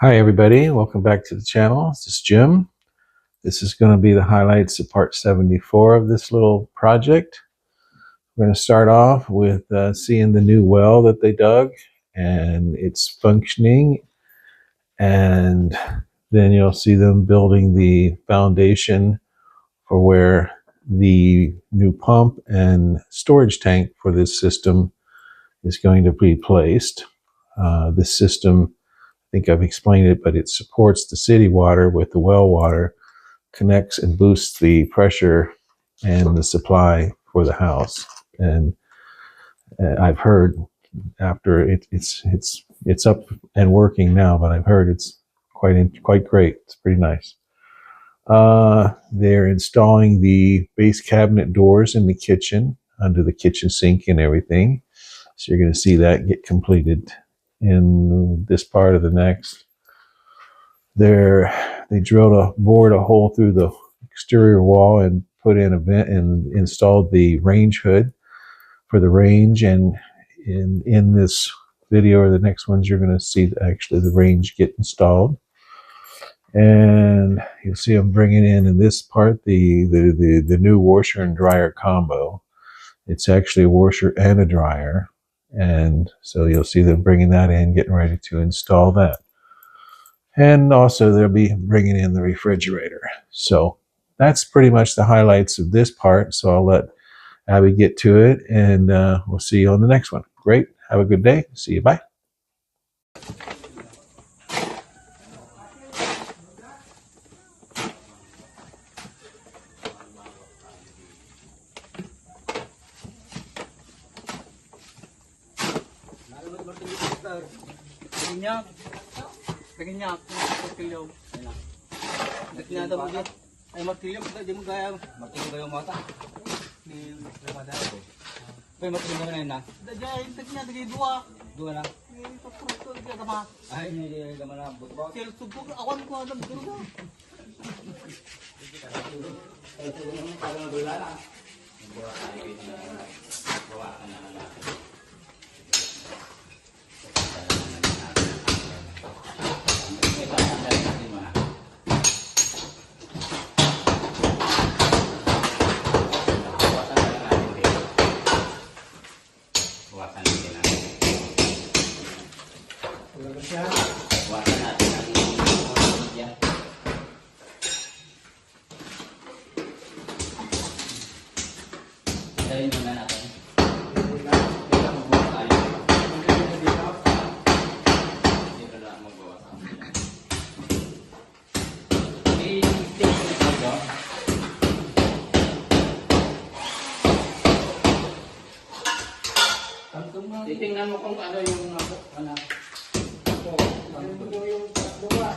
Hi everybody, welcome back to the channel. This is Jim. This is going to be the highlights of part 74 of this little project. We're going to start off with seeing the new well that they dug and it's functioning, and then you'll see them building the foundation for where the new pump and storage tank for this system is going to be placed. This system, I think I've explained it, but it supports the city water with the well water, connects and boosts the pressure and the supply for the house. And I've heard after it's up and working now, but I've heard it's quite great. It's pretty nice. They're installing the base cabinet doors in the kitchen under the kitchen sink and everything. So you're going to see that get completed in this part of the next. They bored a hole through the exterior wall and put in a vent and installed the range hood for the range. And in this video or the next ones, you're going to see actually the range get installed. And you'll see them bringing in this part the new washer and dryer combo. It's actually a washer and a dryer. And so you'll see them bringing that in, getting ready to install that. And also they'll be bringing in the refrigerator. So that's pretty much the highlights of this part. So I'll let Abby get to it, and we'll see you on the next one. Great. Have a good day. See you. Bye. Lagyan niya ako ng martilyo. Lagyan niya daw mo ay martilyo. Hindi mo gaya. Martilyo ba yung mata? Ni Ramada. May martilyo naman na yun na? Lagyan niya. Dua. Dua lang? Ay, hindi naman na. Kaya subok. Awan ko. Alam ko na. Titingnan mo kung ano yung anak. Yung dua.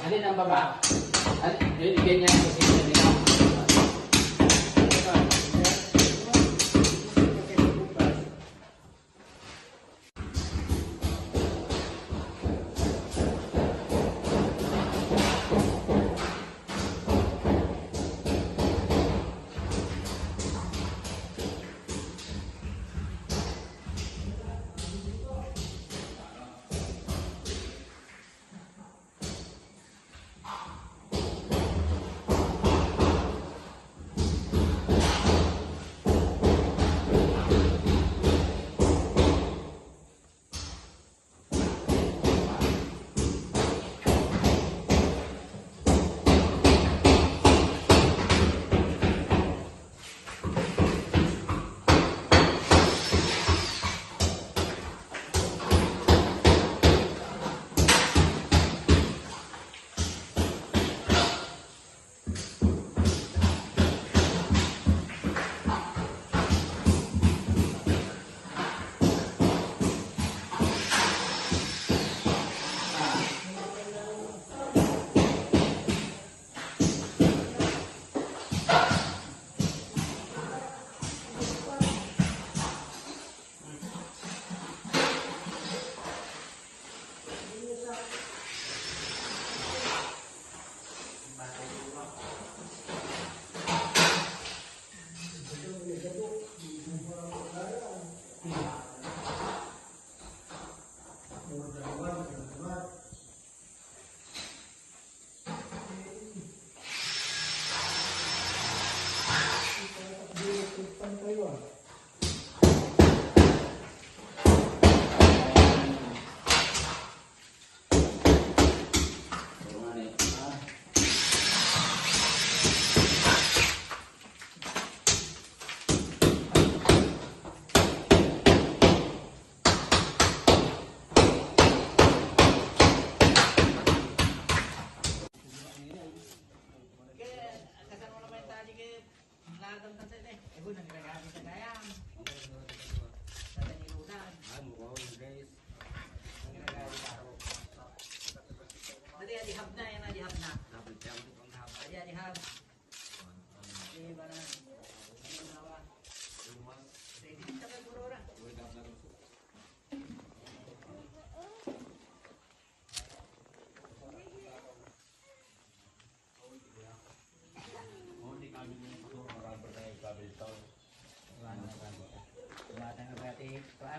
Alin ang baba? Ganyan kasi ganyan.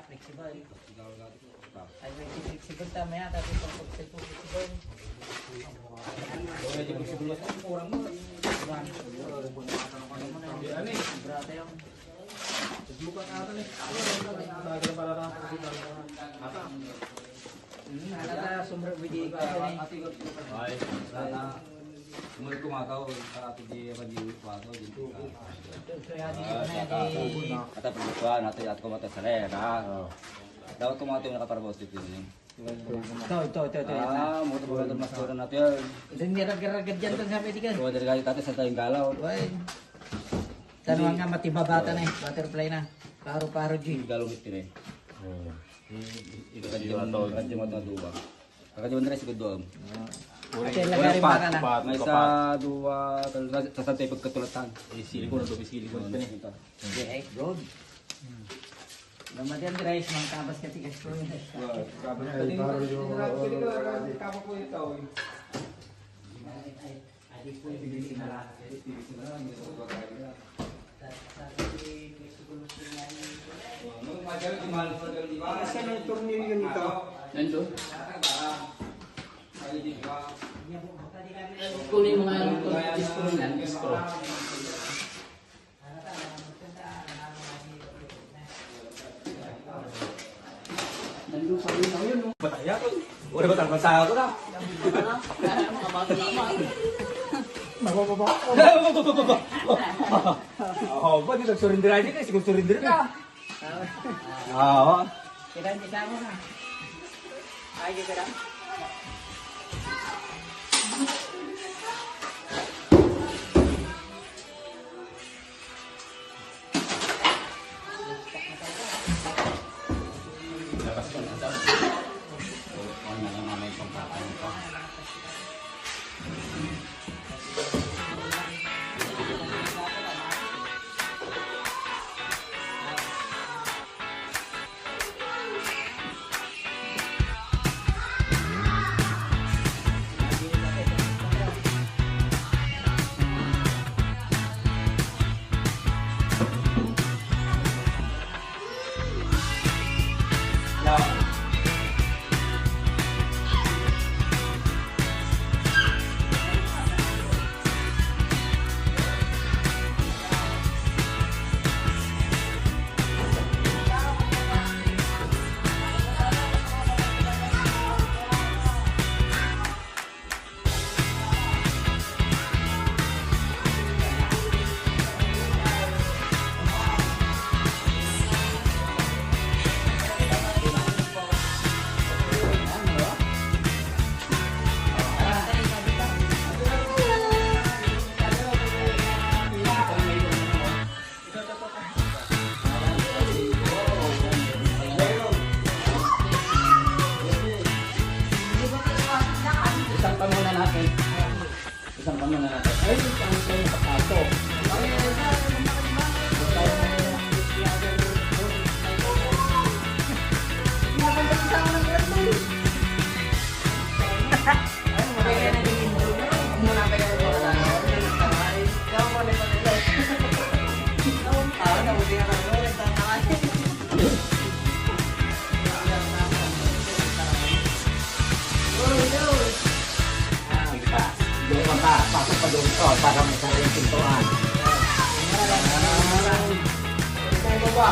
flexible. Ay, may flexible tama yan, tapos pag flexible. Medyo flexible na sa kurang mo. Brata yung. Bukan natin eh. Lagi na para Halata, sumber bidi ka rin. Ay, Umay kumakaw, karate di pag-iwit kwato, dito ka. Kaya di ko na di. Kata pagkuhan, natin at kumata sa lera. Dapat kumato yung nakaparabos dito yun. Ito. Muto ba ito mas kuro natin yun. Hindi ragad dyan kung sabi di ka. Kung dari kali sa tayong galaw. Why? Tanong nga matibabata na eh. Butterfly na. Paro-paro G. Galaw gitu eh. Kadyo mo ito na duwa. Kadyo mo na rin sigod doon. Kasi lagari baka na. May sa duwa, sa santay pagkatulatan. Silikon na doon, silikon pa niya. Okay, good. Namadyan guys, mga kabas kasi guys. Saan ang tornilyo nito? Nandun. Kunin mo nga yung screw yan. Screw. Nandun sa luna yun. Bataya ko. Wala ba talagang sa ako na? Oh, ba di nag-surrender aja kasi kung surrender ka. Oo. Kira hindi ka mo na. Ay, kira. Isang pamuna natin. Ay, isang sa'yo papato. Pasok pa doon ito para may kanyang pintuan. Tayo baba.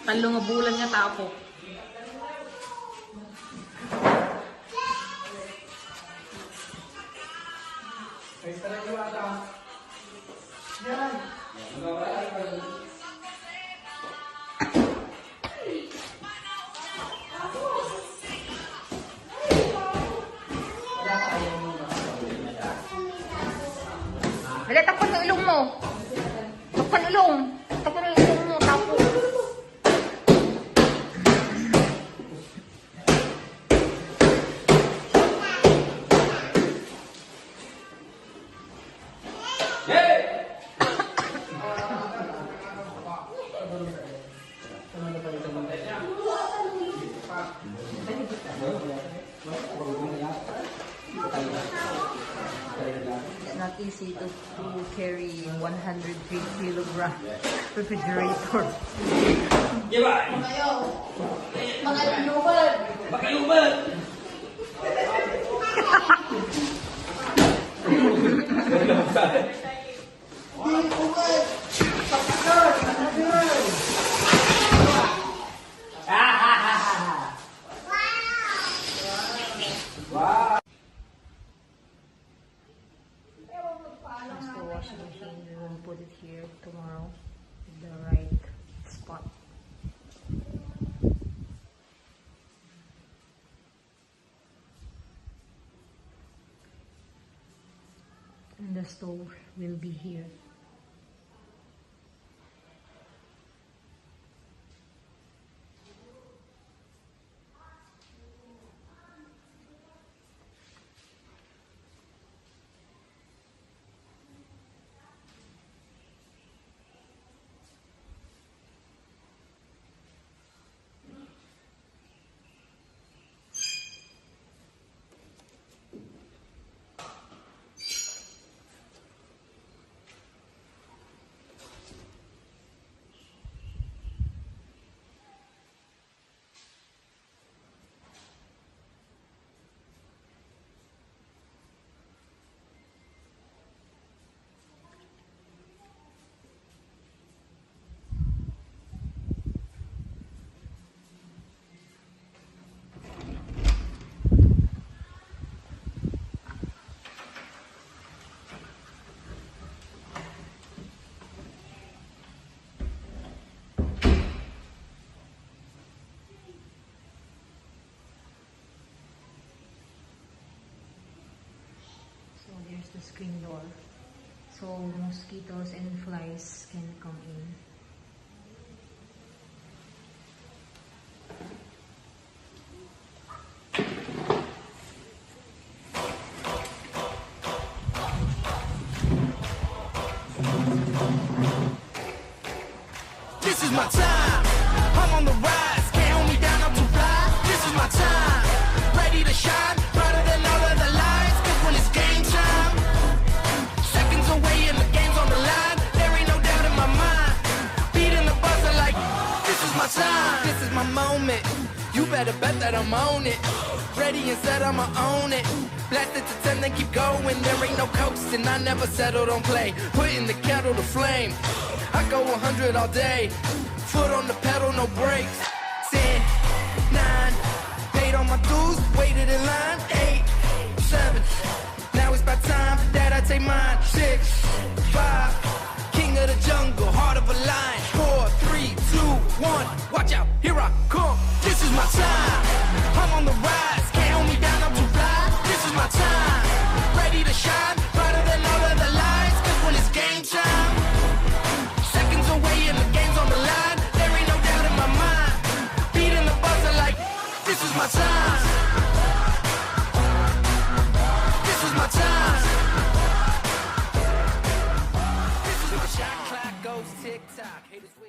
Talong nga bulan nga tapo. It's not easy to carry 103 kilogram refrigerator. Just the washing machine, we will put it here tomorrow in the right spot. And the stove will be here. So there's the screen door. So mosquitoes and flies can come in. This is my time. I'm on the rise. Can't hold me down. I'm too fly. This is my time. Ready to shine. Brighter than all of the lights. 'Cause when it's game time, seconds away and the game's on the line. There ain't no doubt in my mind. Beating the buzzer like this is my time. This is my moment. You better bet that I'm on it. Ready and set, I'ma own it. Blast it to 10, then keep going. There ain't no coasting. I never settle, don't play. Putting the kettle to flame. I go 100 all day. Foot on the pedal, no brakes. 10, 9, paid on my dues, waited in line. 8, 7, now it's about time that I take mine. 6, 5, king of the jungle, heart of a lion. 4, 3, 2, 1, watch out, here I come. This is my time. I'm on the rise, can't hold me down, I'm too fly. This is my time, ready to shine, brighter than all of the lights. 'Cause when it's game time, seconds away and the game's on the line. There ain't no doubt in my mind. Beating the buzzer like this is my time. This is my time. This is my shot clock goes tick tock. Haters wish.